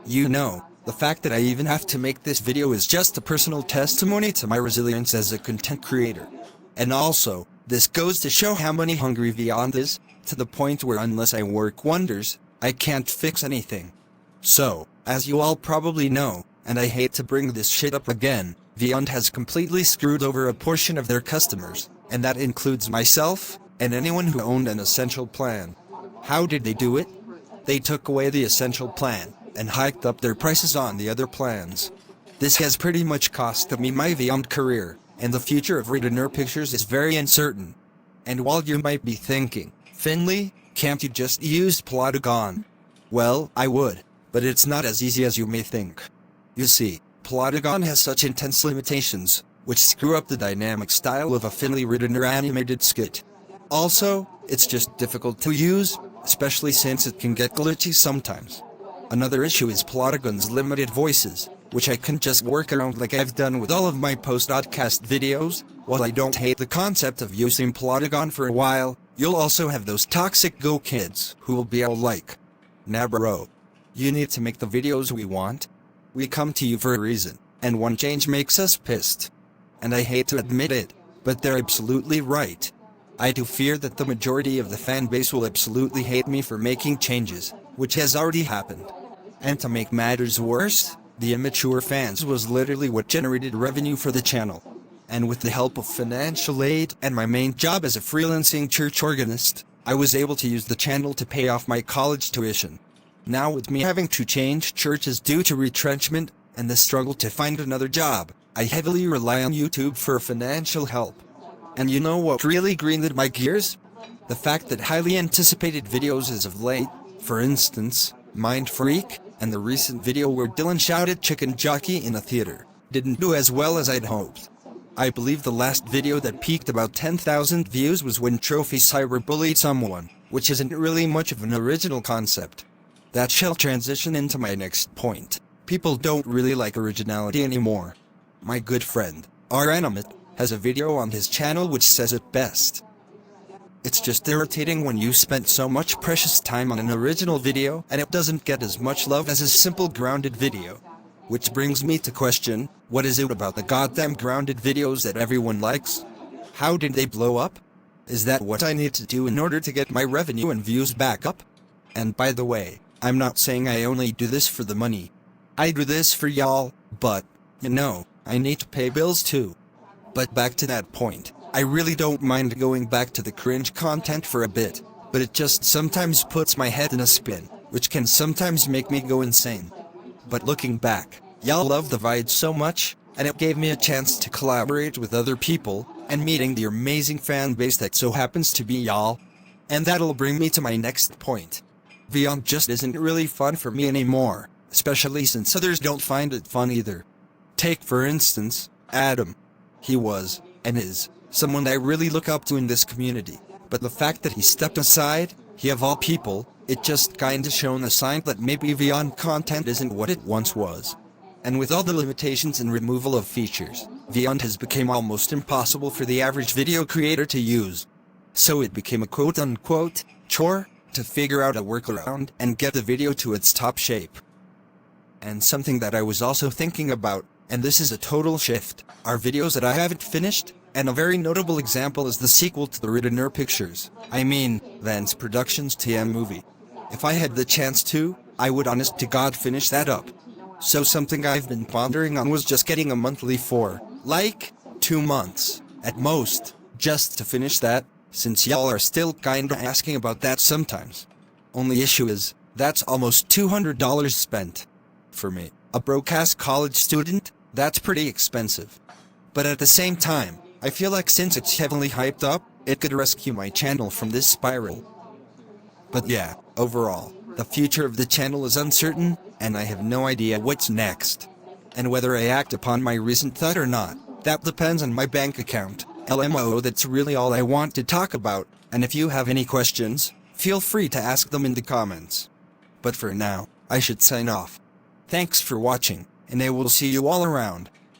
You know, the fact that I even have to make this video is just a personal testimony to my resilience as a content creator. And also, this goes to show how money hungry Vyond is, to the point where unless I work wonders, I can't fix anything. So, as you all probably know, and I hate to bring this shit up again, Vyond has completely screwed over a portion of their customers, and that includes myself, and anyone who owned an essential plan. How did they do it? They took away the essential plan, and hiked up their prices on the other plans. This has pretty much cost me my Vyond career, and the future of Redener Pictures is very uncertain. And while you might be thinking, Finley, can't you just use Plotagon? Well, I would, but it's not as easy as you may think. You see, Plotagon has such intense limitations, which screw up the dynamic style of a Finley Redener animated skit. Also, it's just difficult to use, especially since it can get glitchy sometimes. Another issue is Plotagon's limited voices, which I can just work around like I've done with all of my post-podcast videos. While I don't hate the concept of using Plotagon for a while, you'll also have those toxic Go kids who will be all like, "Nah bro, you need to make the videos we want. We come to you for a reason, and one change makes us pissed." And I hate to admit it, but they're absolutely right. I do fear that the majority of the fan base will absolutely hate me for making changes, which has already happened. And to make matters worse, the immature fans was literally what generated revenue for the channel. And with the help of financial aid and my main job as a freelancing church organist, I was able to use the channel to pay off my college tuition. Now with me having to change churches due to retrenchment, and the struggle to find another job, I heavily rely on YouTube for financial help. And you know what really grinded my gears? The fact that highly anticipated videos as of late, for instance, Mind Freak, and the recent video where Dylan shouted chicken jockey in a theater, didn't do as well as I'd hoped. I believe the last video that peaked about 10,000 views was when Trophy cyberbullied someone, which isn't really much of an original concept. That shall transition into my next point. People don't really like originality anymore. My good friend, R. Animate, has a video on his channel which says it best. It's just irritating when you spent so much precious time on an original video and it doesn't get as much love as a simple grounded video. Which brings me to question, what is it about the goddamn grounded videos that everyone likes? How did they blow up? Is that what I need to do in order to get my revenue and views back up? And by the way, I'm not saying I only do this for the money. I do this for y'all, but, you know, I need to pay bills too. But back to that point, I really don't mind going back to the cringe content for a bit, but it just sometimes puts my head in a spin, which can sometimes make me go insane. But looking back, y'all love the Vide so much, and it gave me a chance to collaborate with other people, and meeting the amazing fan base that so happens to be y'all. And that'll bring me to my next point. Vyond just isn't really fun for me anymore, especially since others don't find it fun either. Take for instance, Adam. He was, and is, someone I really look up to in this community, but the fact that he stepped aside, he of all people, it just kinda shown a sign that maybe Vyond content isn't what it once was. And with all the limitations and removal of features, Vyond has become almost impossible for the average video creator to use. So it became a quote-unquote chore to figure out a workaround and get the video to its top shape. And something that I was also thinking about, and this is a total shift, are videos that I haven't finished, and a very notable example is the sequel to the Redener Pictures, I mean, Vance Productions TM movie. If I had the chance to, I would honest to God finish that up. So something I've been pondering on was just getting a monthly for, like, 2 months, at most, just to finish that, since y'all are still kinda asking about that sometimes. Only issue is, that's almost $200 spent. For me, a broke-ass college student, that's pretty expensive. But at the same time, I feel like since it's heavily hyped up, it could rescue my channel from this spiral. But yeah, overall, the future of the channel is uncertain, and I have no idea what's next. And whether I act upon my recent thought or not, that depends on my bank account. LMO, that's really all I want to talk about, and if you have any questions, feel free to ask them in the comments. But for now, I should sign off. Thanks for watching, and I will see you all around.